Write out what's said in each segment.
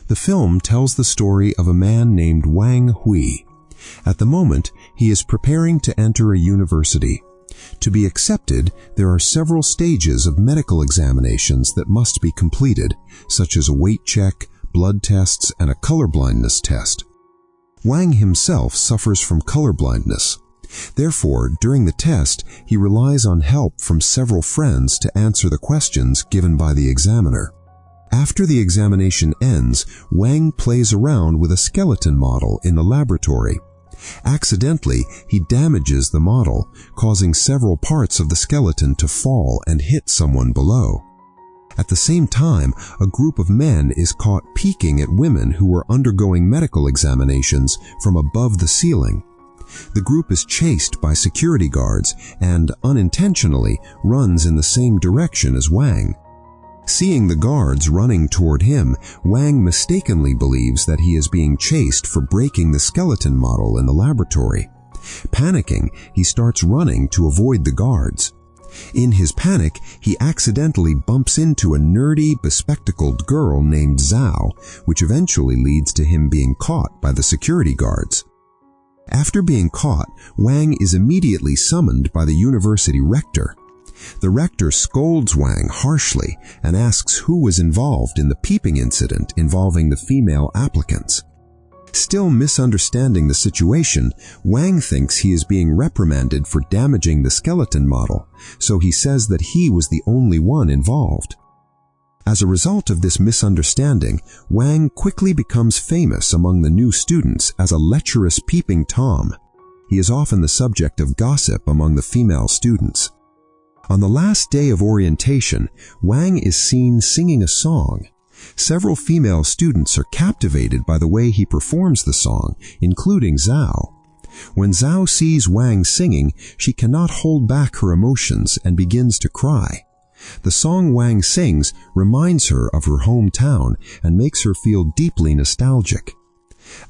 The film tells the story of a man named Wang Hui. At the moment, he is preparing to enter a university. To be accepted, there are several stages of medical examinations that must be completed, such as a weight check, blood tests, and a colorblindness test. Wang himself suffers from colorblindness. Therefore, during the test, he relies on help from several friends to answer the questions given by the examiner. After the examination ends, Wang plays around with a skeleton model in the laboratory. Accidentally, he damages the model, causing several parts of the skeleton to fall and hit someone below. At the same time, a group of men is caught peeking at women who are undergoing medical examinations from above the ceiling. The group is chased by security guards and, unintentionally, runs in the same direction as Wang. Seeing the guards running toward him, Wang mistakenly believes that he is being chased for breaking the skeleton model in the laboratory. Panicking, he starts running to avoid the guards. In his panic, he accidentally bumps into a nerdy, bespectacled girl named Zhou, which eventually leads to him being caught by the security guards. After being caught, Wang is immediately summoned by the university rector. The rector scolds Wang harshly and asks who was involved in the peeping incident involving the female applicants. Still misunderstanding the situation, Wang thinks he is being reprimanded for damaging the skeleton model, so he says that he was the only one involved. As a result of this misunderstanding, Wang quickly becomes famous among the new students as a lecherous peeping Tom. He is often the subject of gossip among the female students. On the last day of orientation, Wang is seen singing a song. Several female students are captivated by the way he performs the song, including Zhou. When Zhou sees Wang singing, she cannot hold back her emotions and begins to cry. The song Wang sings reminds her of her hometown and makes her feel deeply nostalgic.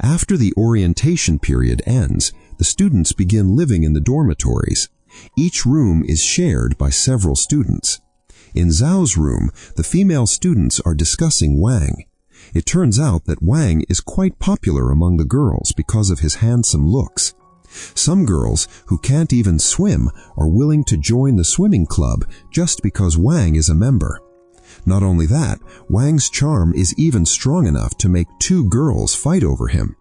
After the orientation period ends, the students begin living in the dormitories. Each room is shared by several students. In Zhao's room, the female students are discussing Wang. It turns out that Wang is quite popular among the girls because of his handsome looks. Some girls, who can't even swim, are willing to join the swimming club just because Wang is a member. Not only that, Wang's charm is even strong enough to make two girls fight over him.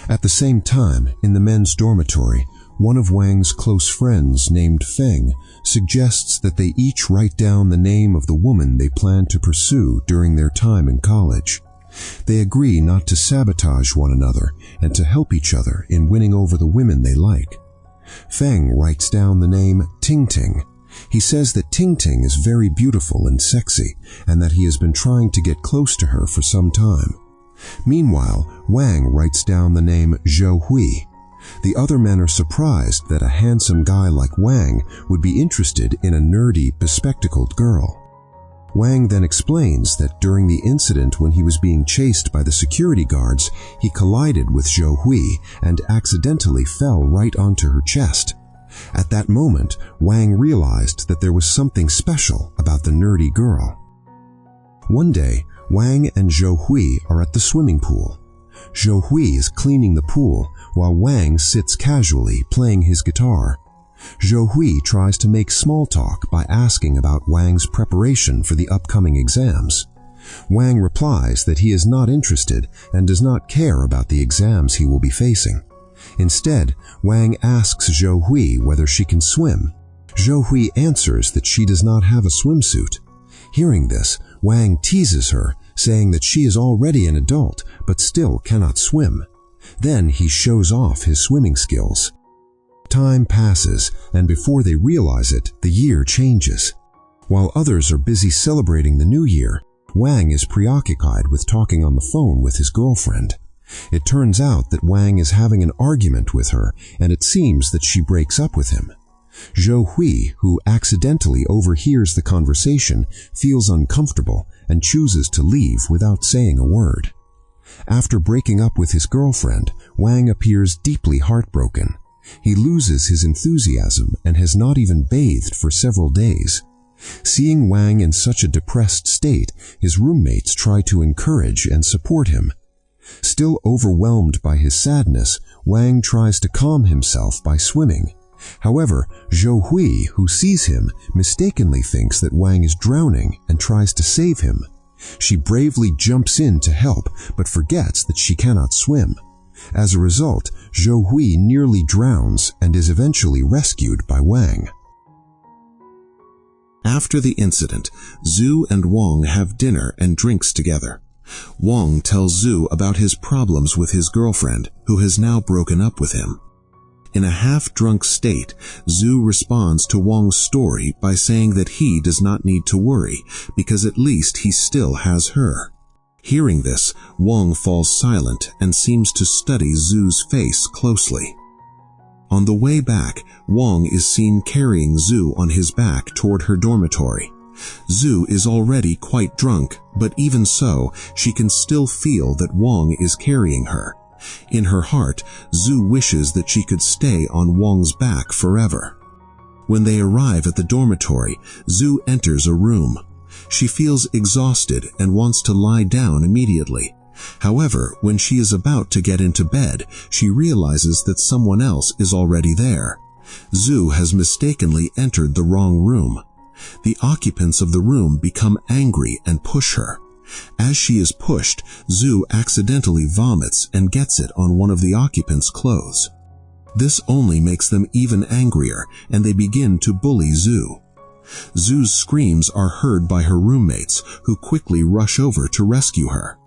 At the same time, in the men's dormitory, one of Wang's close friends, named Feng, suggests that they each write down the name of the woman they plan to pursue during their time in college. They agree not to sabotage one another and to help each other in winning over the women they like. Feng writes down the name Ting Ting. He says that Ting Ting is very beautiful and sexy, and that he has been trying to get close to her for some time. Meanwhile, Wang writes down the name Zhou Hui. The other men are surprised that a handsome guy like Wang would be interested in a nerdy, bespectacled girl. Wang then explains that during the incident when he was being chased by the security guards, he collided with Zhou Hui and accidentally fell right onto her chest. At that moment, Wang realized that there was something special about the nerdy girl. One day, Wang and Zhou Hui are at the swimming pool. Zhou Hui is cleaning the pool while Wang sits casually playing his guitar. Zhou Hui tries to make small talk by asking about Wang's preparation for the upcoming exams. Wang replies that he is not interested and does not care about the exams he will be facing. Instead, Wang asks Zhou Hui whether she can swim. Zhou Hui answers that she does not have a swimsuit. Hearing this, Wang teases her, saying that she is already an adult but still cannot swim. Then he shows off his swimming skills. Time passes, and before they realize it, the year changes. While others are busy celebrating the new year, Wang is preoccupied with talking on the phone with his girlfriend. It turns out that Wang is having an argument with her, and it seems that she breaks up with him. Zhou Hui, who accidentally overhears the conversation, feels uncomfortable and chooses to leave without saying a word. After breaking up with his girlfriend, Wang appears deeply heartbroken. He loses his enthusiasm and has not even bathed for several days. Seeing Wang in such a depressed state, his roommates try to encourage and support him. Still overwhelmed by his sadness, Wang tries to calm himself by swimming. However, Zhou Hui, who sees him, mistakenly thinks that Wang is drowning and tries to save him. She bravely jumps in to help, but forgets that she cannot swim. As a result, Zhou Hui nearly drowns and is eventually rescued by Wang. After the incident, Zhu and Wang have dinner and drinks together. Wang tells Zhu about his problems with his girlfriend, who has now broken up with him. In a half-drunk state, Zhu responds to Wang's story by saying that he does not need to worry, because at least he still has her. Hearing this, Wang falls silent and seems to study Zhu's face closely. On the way back, Wang is seen carrying Zhu on his back toward her dormitory. Zhu is already quite drunk, but even so, she can still feel that Wang is carrying her. In her heart, Zhu wishes that she could stay on Wang's back forever. When they arrive at the dormitory, Zhu enters a room. She feels exhausted and wants to lie down immediately. However, when she is about to get into bed, she realizes that someone else is already there. Zhu has mistakenly entered the wrong room. The occupants of the room become angry and push her. As she is pushed, Zhu accidentally vomits and gets it on one of the occupants' clothes. This only makes them even angrier, and they begin to bully Zhu. Zhu's screams are heard by her roommates, who quickly rush over to rescue her.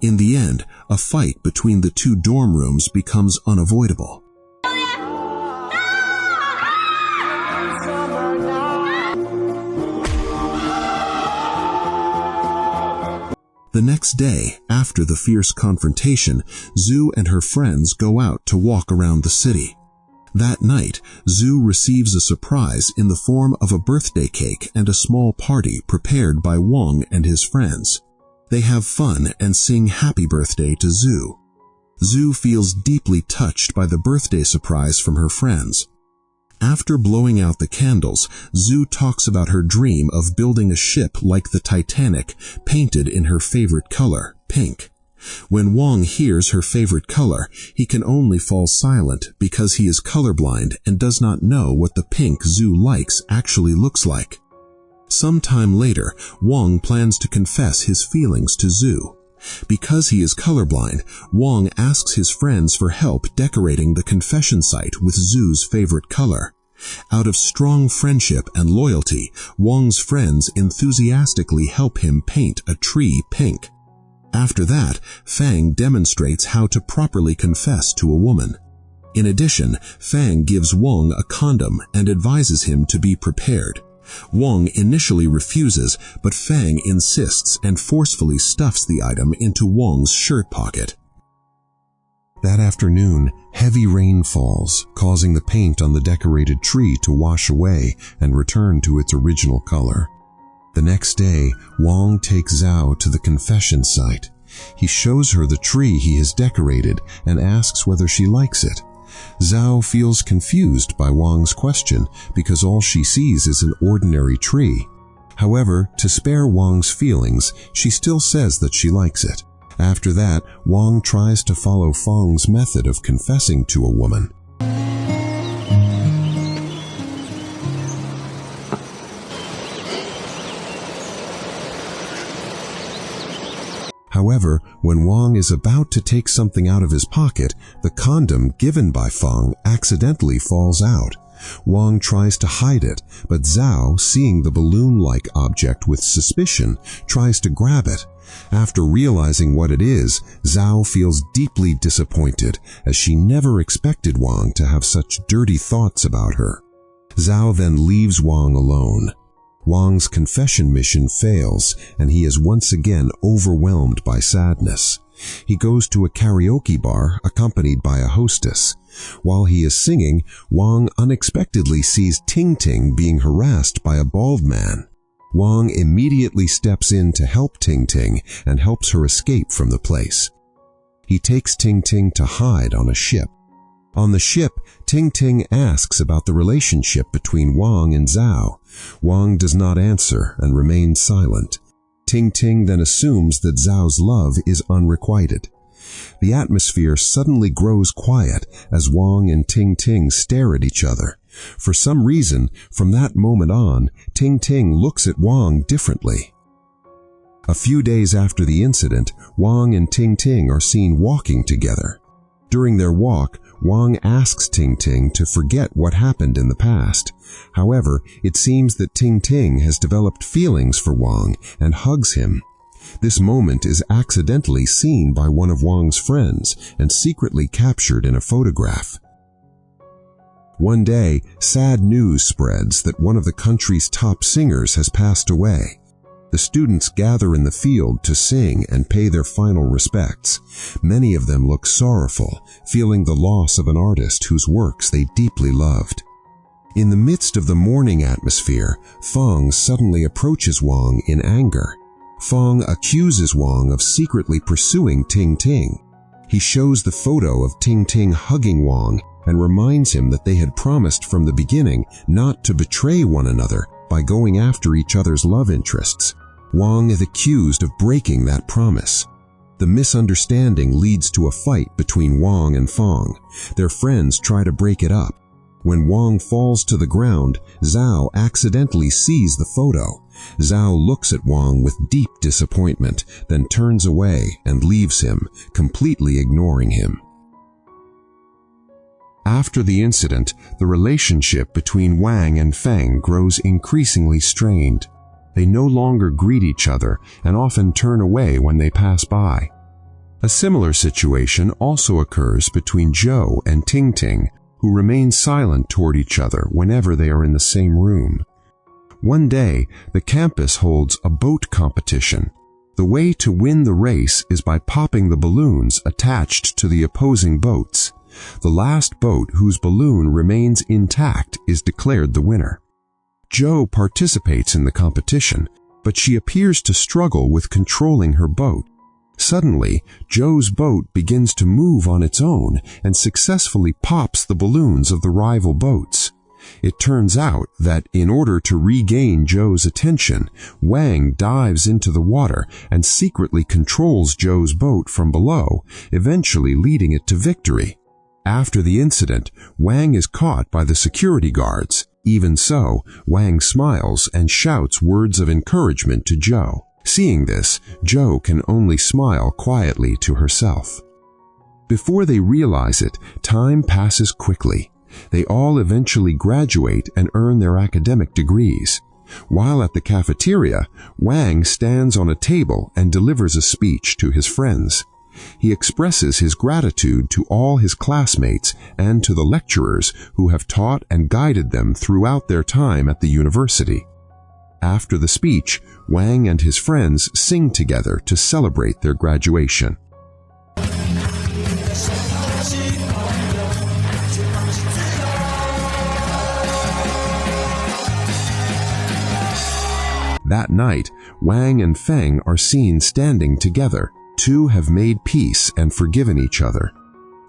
In the end, a fight between the two dorm rooms becomes unavoidable. The next day, after the fierce confrontation, Zhu and her friends go out to walk around the city. That night, Zhu receives a surprise in the form of a birthday cake and a small party prepared by Wang and his friends. They have fun and sing happy birthday to Zhu. Zhu feels deeply touched by the birthday surprise from her friends. After blowing out the candles, Zhu talks about her dream of building a ship like the Titanic, painted in her favorite color, pink. When Wang hears her favorite color, he can only fall silent because he is colorblind and does not know what the pink Zhu likes actually looks like. Sometime later, Wang plans to confess his feelings to Zhu. Because he is colorblind, Wang asks his friends for help decorating the confession site with Zhu's favorite color. Out of strong friendship and loyalty, Wang's friends enthusiastically help him paint a tree pink. After that, Fang demonstrates how to properly confess to a woman. In addition, Fang gives Wang a condom and advises him to be prepared. Wang initially refuses, but Fang insists and forcefully stuffs the item into Wang's shirt pocket. That afternoon, heavy rain falls, causing the paint on the decorated tree to wash away and return to its original color. The next day, Wang takes Zhao to the confession site. He shows her the tree he has decorated and asks whether she likes it. Zhao feels confused by Wang's question because all she sees is an ordinary tree. However, to spare Wang's feelings, she still says that she likes it. After that, Wang tries to follow Fang's method of confessing to a woman. However, when Wang is about to take something out of his pocket, the condom given by Fang accidentally falls out. Wang tries to hide it, but Zhao, seeing the balloon-like object with suspicion, tries to grab it. After realizing what it is, Zhao feels deeply disappointed, as she never expected Wang to have such dirty thoughts about her. Zhao then leaves Wang alone. Wang's confession mission fails, and he is once again overwhelmed by sadness. He goes to a karaoke bar accompanied by a hostess. While he is singing, Wang unexpectedly sees Ting Ting being harassed by a bald man. Wang immediately steps in to help Ting Ting and helps her escape from the place. He takes Ting Ting to hide on a ship. On the ship, Ting Ting asks about the relationship between Wang and Zhao. Wang does not answer and remains silent. Ting then assumes that Zhao's love is unrequited. The atmosphere suddenly grows quiet as Wang and Ting stare at each other. For some reason, from that moment on, Ting looks at Wang differently. A few days after the incident, Wang and Ting are seen walking together. During their walk, Wang asks Ting to forget what happened in the past. However, it seems that Ting has developed feelings for Wang and hugs him. This moment is accidentally seen by one of Wang's friends and secretly captured in a photograph. One day, sad news spreads that one of the country's top singers has passed away. The students gather in the field to sing and pay their final respects. Many of them look sorrowful, feeling the loss of an artist whose works they deeply loved. In the midst of the mourning atmosphere, Feng suddenly approaches Wang in anger. Feng accuses Wang of secretly pursuing Ting. He shows the photo of Ting hugging Wang and reminds him that they had promised from the beginning not to betray one another by going after each other's love interests. Wang is accused of breaking that promise. The misunderstanding leads to a fight between Wang and Feng. Their friends try to break it up. When Wang falls to the ground, Zhao accidentally sees the photo. Zhao looks at Wang with deep disappointment, then turns away and leaves him, completely ignoring him. After the incident, the relationship between Wang and Feng grows increasingly strained. They no longer greet each other and often turn away when they pass by. A similar situation also occurs between Zhou and Ting, who remain silent toward each other whenever they are in the same room. One day, the campus holds a boat competition. The way to win the race is by popping the balloons attached to the opposing boats. The last boat whose balloon remains intact is declared the winner. Zhou participates in the competition, but she appears to struggle with controlling her boat. Suddenly, Zhou's boat begins to move on its own and successfully pops the balloons of the rival boats. It turns out that in order to regain Zhou's attention, Wang dives into the water and secretly controls Zhou's boat from below, eventually leading it to victory. After the incident, Wang is caught by the security guards. Even so, Wang smiles and shouts words of encouragement to Zhou. Seeing this, Zhou can only smile quietly to herself. Before they realize it, time passes quickly. They all eventually graduate and earn their academic degrees. While at the cafeteria, Wang stands on a table and delivers a speech to his friends. He expresses his gratitude to all his classmates and to the lecturers who have taught and guided them throughout their time at the university. After the speech, Wang and his friends sing together to celebrate their graduation. That night, Wang and Feng are seen standing together. Two have made peace and forgiven each other.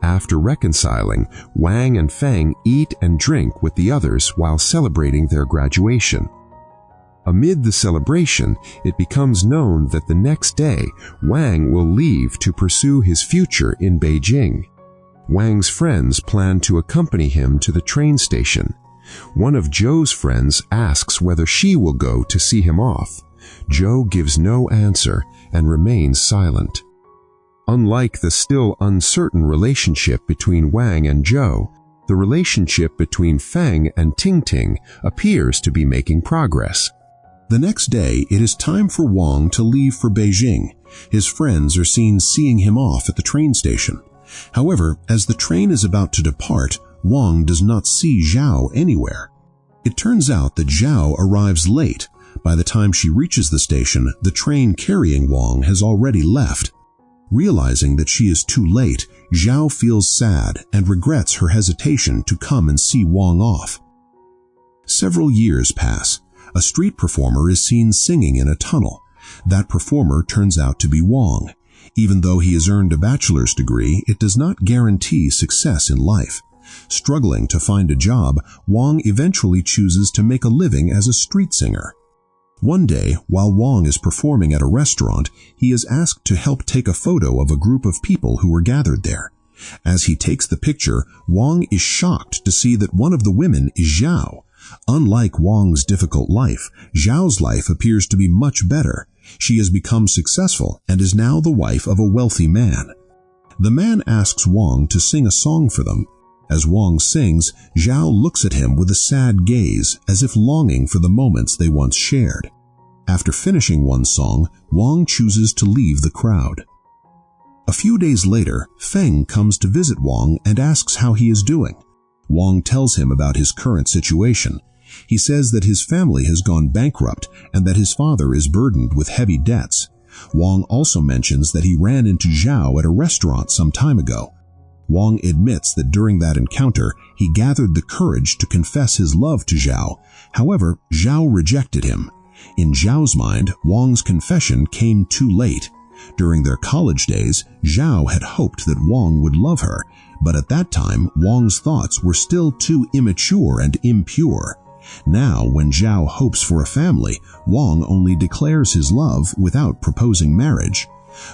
After reconciling, Wang and Feng eat and drink with the others while celebrating their graduation. Amid the celebration, it becomes known that the next day, Wang will leave to pursue his future in Beijing. Wang's friends plan to accompany him to the train station. One of Zhou's friends asks whether she will go to see him off. Zhou gives no answer and remains silent. Unlike the still uncertain relationship between Wang and Zhou, the relationship between Feng and Ting appears to be making progress. The next day, it is time for Wang to leave for Beijing. His friends are seen seeing him off at the train station. However, as the train is about to depart, Wang does not see Zhao anywhere. It turns out that Zhao arrives late. By the time she reaches the station, the train carrying Wang has already left. Realizing that she is too late, Zhao feels sad and regrets her hesitation to come and see Wang off. Several years pass. A street performer is seen singing in a tunnel. That performer turns out to be Wang. Even though he has earned a bachelor's degree, it does not guarantee success in life. Struggling to find a job, Wang eventually chooses to make a living as a street singer. One day, while Wang is performing at a restaurant, he is asked to help take a photo of a group of people who were gathered there. As he takes the picture, Wang is shocked to see that one of the women is Zhou. Unlike Wang's difficult life, Zhao's life appears to be much better. She has become successful and is now the wife of a wealthy man. The man asks Wang to sing a song for them. As Wang sings, Zhao looks at him with a sad gaze, as if longing for the moments they once shared. After finishing one song, Wang chooses to leave the crowd. A few days later, Feng comes to visit Wang and asks how he is doing. Wang tells him about his current situation. He says that his family has gone bankrupt and that his father is burdened with heavy debts. Wang also mentions that he ran into Zhao at a restaurant some time ago. Wang admits that during that encounter, he gathered the courage to confess his love to Zhao. However, Zhao rejected him. In Zhao's mind, Wang's confession came too late. During their college days, Zhao had hoped that Wang would love her, but at that time, Wang's thoughts were still too immature and impure. Now, when Zhao hopes for a family, Wang only declares his love without proposing marriage.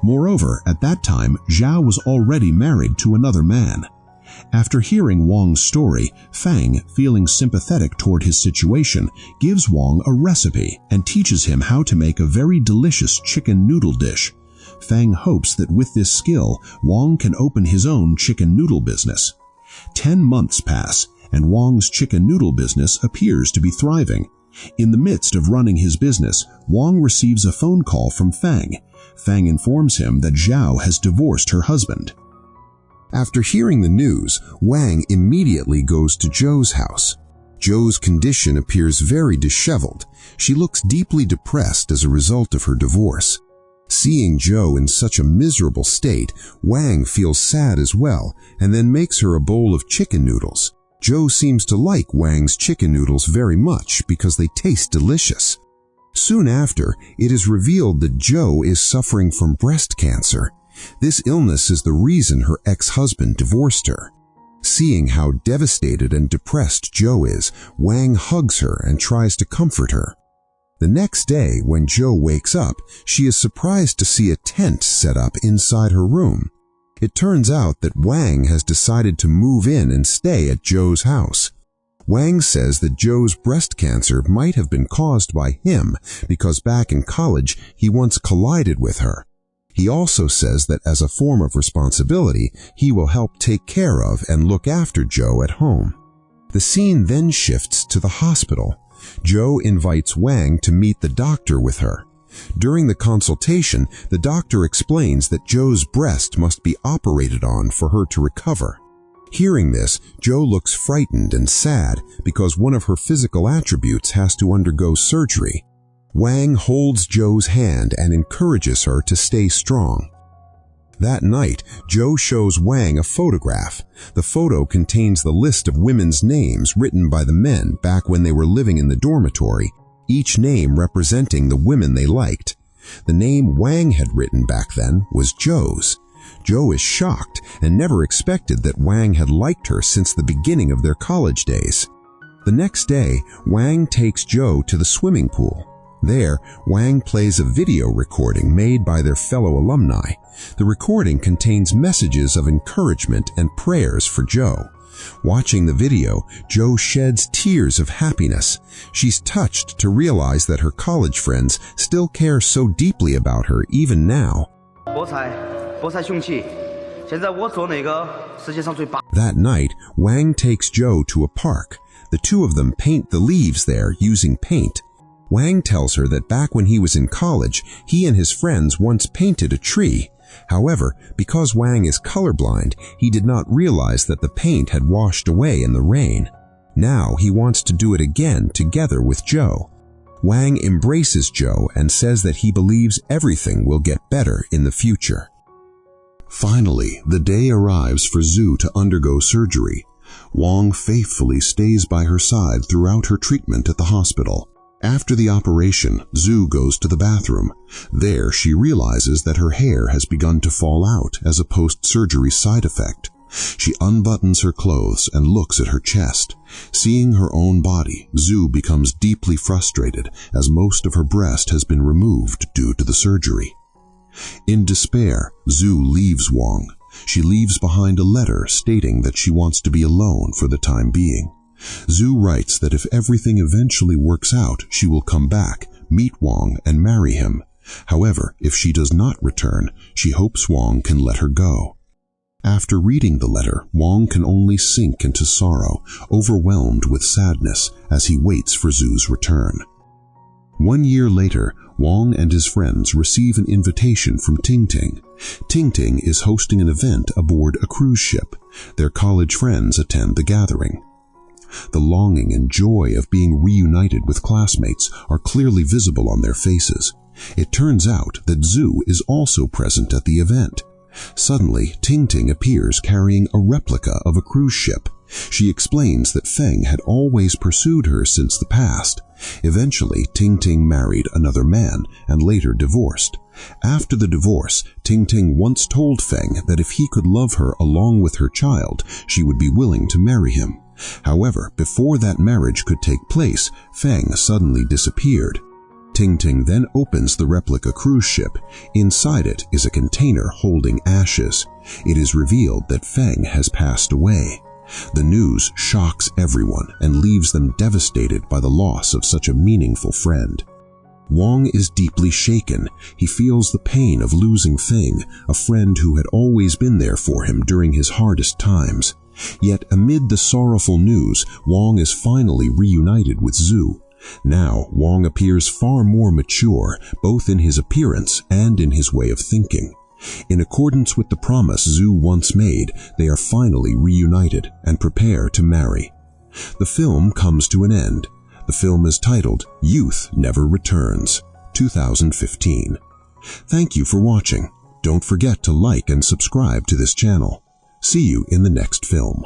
Moreover, at that time, Zhao was already married to another man. After hearing Wang's story, Feng, feeling sympathetic toward his situation, gives Wang a recipe and teaches him how to make a very delicious chicken noodle dish. Feng hopes that with this skill, Wang can open his own chicken noodle business. 10 months pass, and Wang's chicken noodle business appears to be thriving. In the midst of running his business, Wang receives a phone call from Feng. Feng informs him that Zhao has divorced her husband. After hearing the news, Wang immediately goes to Zhou's house. Zhou's condition appears very disheveled. She looks deeply depressed as a result of her divorce. Seeing Zhou in such a miserable state, Wang feels sad as well and then makes her a bowl of chicken noodles. Zhou seems to like Wang's chicken noodles very much because they taste delicious. Soon after, it is revealed that Zhou is suffering from breast cancer. This illness is the reason her ex-husband divorced her. Seeing how devastated and depressed Zhou is, Wang hugs her and tries to comfort her. The next day, when Zhou wakes up, she is surprised to see a tent set up inside her room. It turns out that Wang has decided to move in and stay at Zhou's house. Wang says that Zhou's breast cancer might have been caused by him because back in college he once collided with her. He also says that as a form of responsibility, he will help take care of and look after Zhou at home. The scene then shifts to the hospital. Zhou invites Wang to meet the doctor with her. During the consultation, the doctor explains that Zhou's breast must be operated on for her to recover. Hearing this, Zhou looks frightened and sad because one of her physical attributes has to undergo surgery. Wang holds Zhou's hand and encourages her to stay strong. That night, Zhou shows Wang a photograph. The photo contains the list of women's names written by the men back when they were living in the dormitory, each name representing the women they liked. The name Wang had written back then was Zhou's. Zhou is shocked and never expected that Wang had liked her since the beginning of their college days. The next day, Wang takes Zhou to the swimming pool. There, Wang plays a video recording made by their fellow alumni. The recording contains messages of encouragement and prayers for Zhou. Watching the video, Zhou sheds tears of happiness. She's touched to realize that her college friends still care so deeply about her even now. That night, Wang takes Zhou to a park. The two of them paint the leaves there using paint. Wang tells her that back when he was in college, he and his friends once painted a tree. However, because Wang is colorblind, he did not realize that the paint had washed away in the rain. Now he wants to do it again together with Zhou. Wang embraces Zhou and says that he believes everything will get better in the future. Finally, the day arrives for Zhu to undergo surgery. Wang faithfully stays by her side throughout her treatment at the hospital. After the operation, Zhu goes to the bathroom. There, she realizes that her hair has begun to fall out as a post-surgery side effect. She unbuttons her clothes and looks at her chest. Seeing her own body, Zhou becomes deeply frustrated as most of her breast has been removed due to the surgery. In despair, Zhou leaves Wang. She leaves behind a letter stating that she wants to be alone for the time being. Zhou writes that if everything eventually works out, she will come back, meet Wang, and marry him. However, if she does not return, she hopes Wang can let her go. After reading the letter, Wang can only sink into sorrow, overwhelmed with sadness as he waits for Zhu's return. 1 year later, Wang and his friends receive an invitation from Tingting. Tingting is hosting an event aboard a cruise ship. Their college friends attend the gathering. The longing and joy of being reunited with classmates are clearly visible on their faces. It turns out that Zhou is also present at the event. Suddenly, Tingting appears carrying a replica of a cruise ship. She explains that Feng had always pursued her since the past. Eventually, Tingting married another man and later divorced. After the divorce, Tingting once told Feng that if he could love her along with her child, she would be willing to marry him. However, before that marriage could take place, Feng suddenly disappeared. Tingting then opens the replica cruise ship. Inside it is a container holding ashes. It is revealed that Feng has passed away. The news shocks everyone and leaves them devastated by the loss of such a meaningful friend. Wang is deeply shaken. He feels the pain of losing Feng, a friend who had always been there for him during his hardest times. Yet amid the sorrowful news, Wang is finally reunited with Zhou. Now, Wang appears far more mature, both in his appearance and in his way of thinking. In accordance with the promise Zhou once made, they are finally reunited and prepare to marry. The film comes to an end. The film is titled Youth Never Returns, 2015. Thank you for watching. Don't forget to like and subscribe to this channel. See you in the next film.